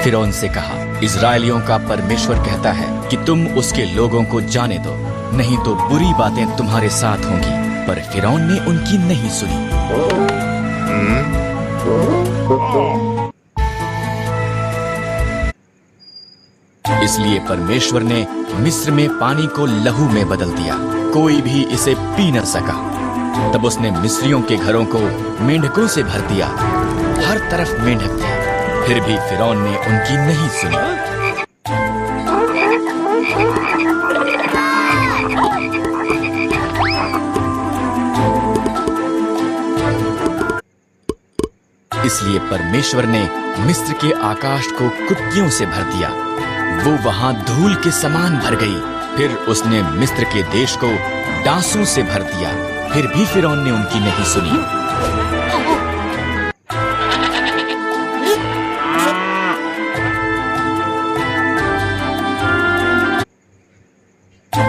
फिरौन से कहा, इजराइलियों का परमेश्वर कहता है कि तुम उसके लोगों को जाने दो, नहीं तो बुरी बातें तुम्हारे साथ होंगी। पर फिरौन ने उनकी नहीं सुनी। इसलिए परमेश्वर ने मिस्र में पानी को लहू में बदल दिया, कोई भी इसे पी न सका। तब उसने मिस्रियों के घरों को मेंढकों से भर दिया, हर तरफ मेंढक थे। फिर भी फिरौन ने उनकी नहीं सुनी। इसलिए परमेश्वर ने मिस्र के आकाश को कुत्तियों से भर दिया, वो वहां धूल के समान भर गई। फिर उसने मिस्र के देश को डांसों से भर दिया, फिर भी फिरौन ने उनकी नहीं सुनी।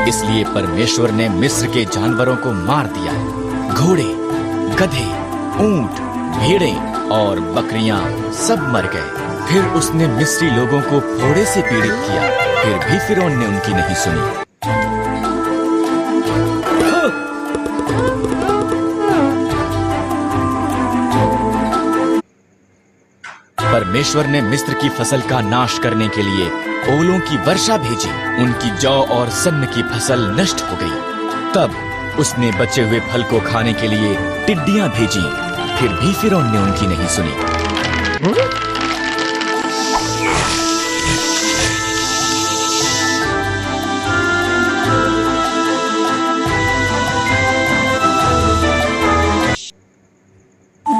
इसलिए परमेश्वर ने मिस्र के जानवरों को मार दिया, घोड़े, गधे, ऊंट, भेड़ें और बकरियां सब मर गए। फिर उसने मिस्री लोगों को फोड़े से पीड़ित किया, फिर भी फिरौन ने उनकी नहीं सुनी। परमेश्वर ने मिस्र की फसल का नाश करने के लिए ओलों की वर्षा भेजी, उनकी जौ और सन्न की फसल नष्ट हो गई। तब उसने बचे हुए फल को खाने के लिए टिड्डियां भेजी, फिर भी फिरौन ने उनकी नहीं सुनी।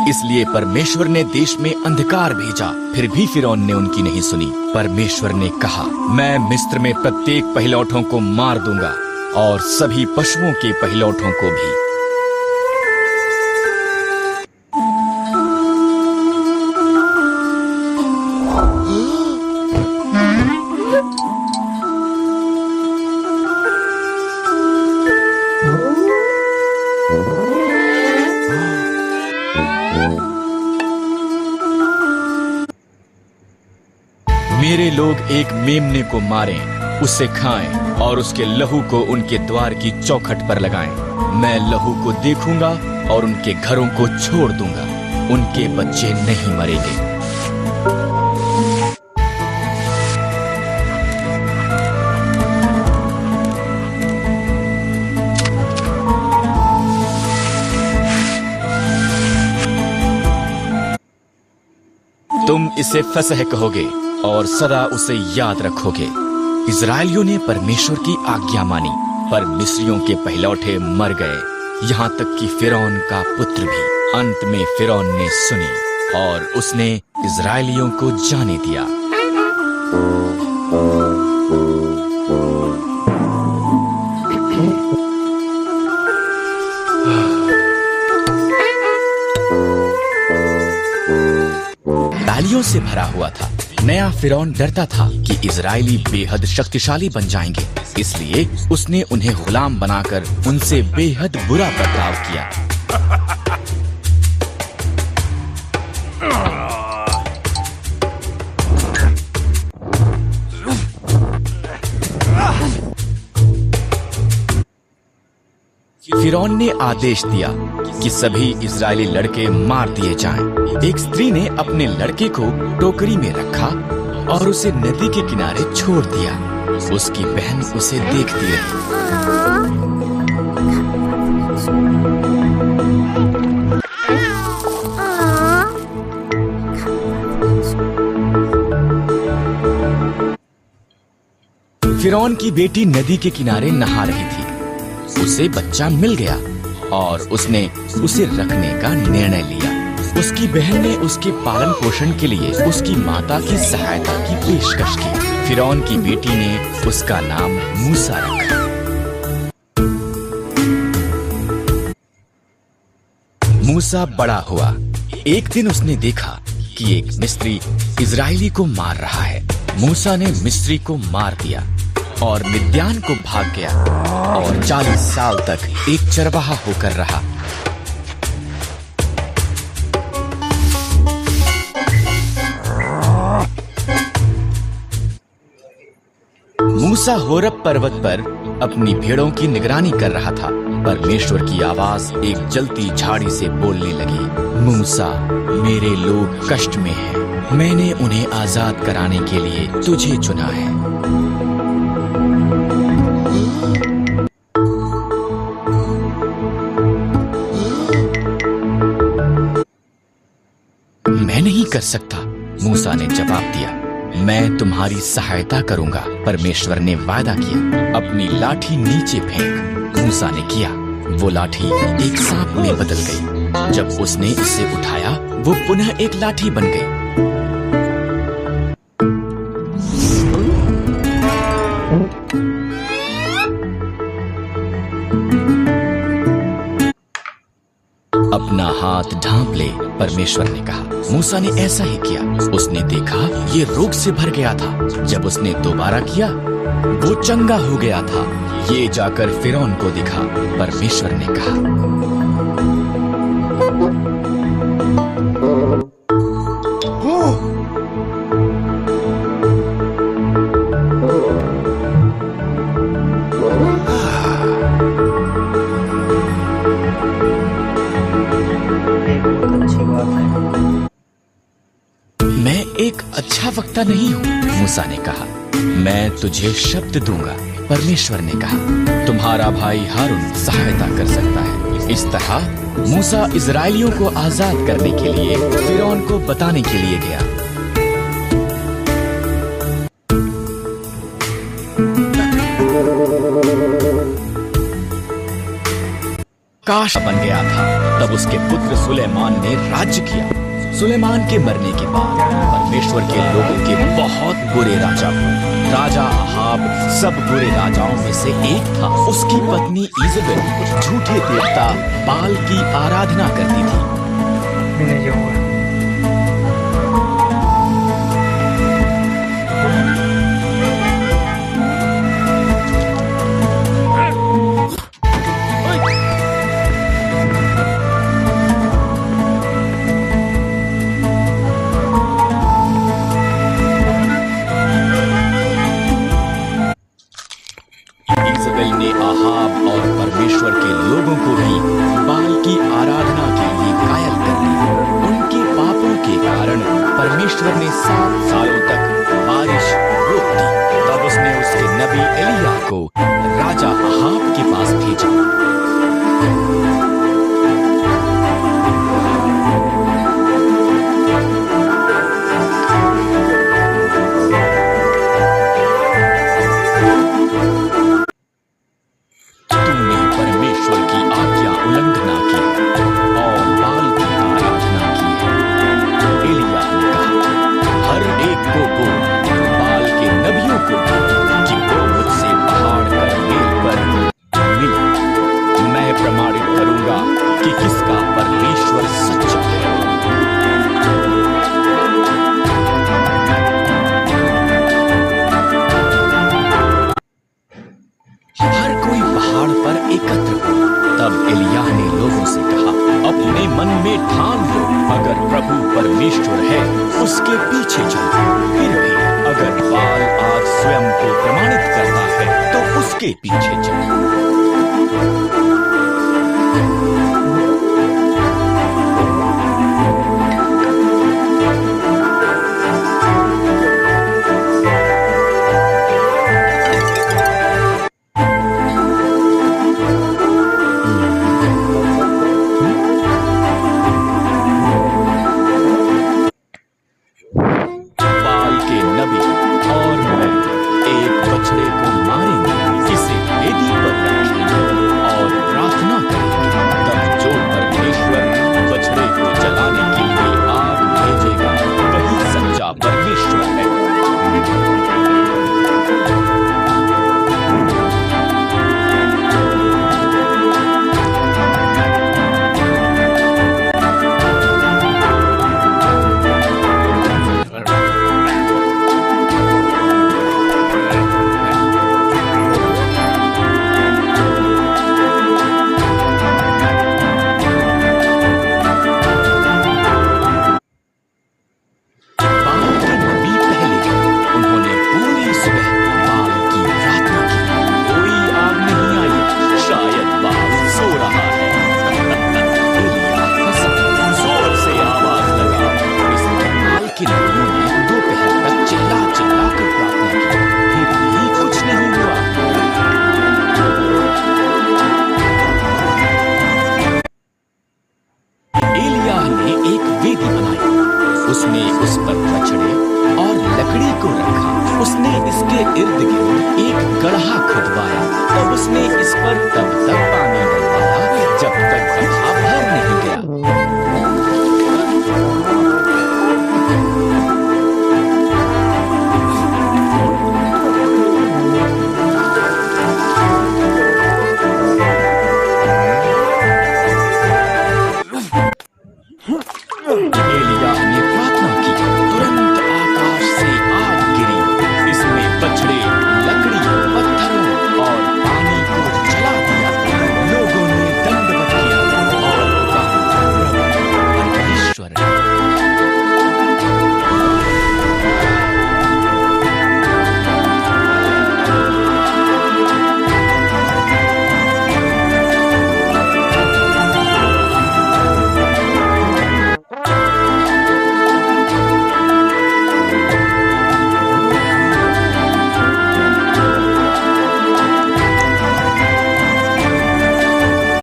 इसलिए परमेश्वर ने देश में अंधकार भेजा, फिर भी फिरौन ने उनकी नहीं सुनी। परमेश्वर ने कहा, मैं मिस्र में प्रत्येक पहिलौठों को मार दूंगा और सभी पशुओं के पहिलौठों को भी। मेरे लोग एक मेमने को मारें, उसे खाएं और उसके लहू को उनके द्वार की चौखट पर लगाएं। मैं लहू को देखूंगा और उनके घरों को छोड़ दूंगा, उनके बच्चे नहीं मरेंगे। तुम इसे फसह कहोगे और सदा उसे याद रखोगे। इजराइलियों ने परमेश्वर की आज्ञा मानी, पर मिस्रियों के पहिलौठे मर गए, यहाँ तक कि फिरौन का पुत्र भी। अंत में फिरौन ने सुनी और उसने इजराइलियों को जाने दिया। गालियों से भरा हुआ था। नया फिरौन डरता था कि इजरायली बेहद शक्तिशाली बन जाएंगे, इसलिए उसने उन्हें गुलाम बनाकर उनसे बेहद बुरा बर्ताव किया। फिरौन ने आदेश दिया कि सभी इजरायली लड़के मार दिए जाएं। एक स्त्री ने अपने लड़के को टोकरी में रखा और उसे नदी के किनारे छोड़ दिया। उसकी बहन उसे देखती रही। फिरौन की बेटी नदी के किनारे नहा रही थी। उसे बच्चा मिल गया और उसने उसे रखने का निर्णय लिया। उसकी बहन ने उसके पालन पोषण के लिए उसकी माता की सहायता की पेशकश की। फिरौन की बेटी ने उसका नाम मूसा रखा। मूसा बड़ा हुआ। एक दिन उसने देखा कि एक मिस्री इजरायली को मार रहा है। मूसा ने मिस्री को मार दिया और मिद्यान को भाग गया और 40 साल तक एक चरवाहा होकर रहा। मूसा होरब पर्वत पर अपनी भेड़ों की निगरानी कर रहा था। परमेश्वर की आवाज एक जलती झाड़ी से बोलने लगी, मूसा, मेरे लोग कष्ट में हैं। मैंने उन्हें आजाद कराने के लिए तुझे चुना है। मैं नहीं कर सकता, मूसा ने जवाब दिया। मैं तुम्हारी सहायता करूंगा, परमेश्वर ने वादा किया। अपनी लाठी नीचे फेंक। मूसा ने किया। वो लाठी एक सांप में बदल गई। जब उसने इसे उठाया, वो पुनः एक लाठी बन गई। अपना हाथ ढांप ले, परमेश्वर ने कहा। मूसा ने ऐसा ही किया। उसने देखा ये रोग से भर गया था। जब उसने दोबारा किया, वो चंगा हो गया था। ये जाकर फिरौन को दिखा। परमेश्वर ने कहा, मैं एक अच्छा वक्ता नहीं हूँ, मूसा ने कहा। मैं तुझे शब्द दूंगा, परमेश्वर ने कहा। तुम्हारा भाई हारून सहायता कर सकता है। इस तरह मूसा इजरायलियों को आजाद करने के लिए फिरौन को बताने के लिए गया। काश बन गया था। तब उसके पुत्र सुलेमान ने राज्य किया। सुलेमान के मरने के बाद परमेश्वर के लोगों के बहुत बुरे राजा हुए। राजा अहाब सब बुरे राजाओं में से एक था। उसकी पत्नी इजबेल झूठे देवता बाल की आराधना करती थी। इजबेल ने अहाब और परमेश्वर के लोगों को भी बाल की आराधना के लिए घायल कर दिया। उनके पापों के कारण परमेश्वर ने 7 सालों तक बारिश रोक दी। तब उसने उसके नबी एलिय्याह को राजा अहाब के पास भेजा। तब एलिय्याह ने लोगों से कहा, अपने मन में ठान लो, अगर प्रभु परमेश्वर है उसके पीछे चलो। फिर भी अगर बाल आज स्वयं को प्रमाणित करता है तो उसके पीछे चलो। इसके इर्द गिर्द एक गड्ढा खुदवाया। तब उसने इस पर तब तक पानी डलवाया जब तक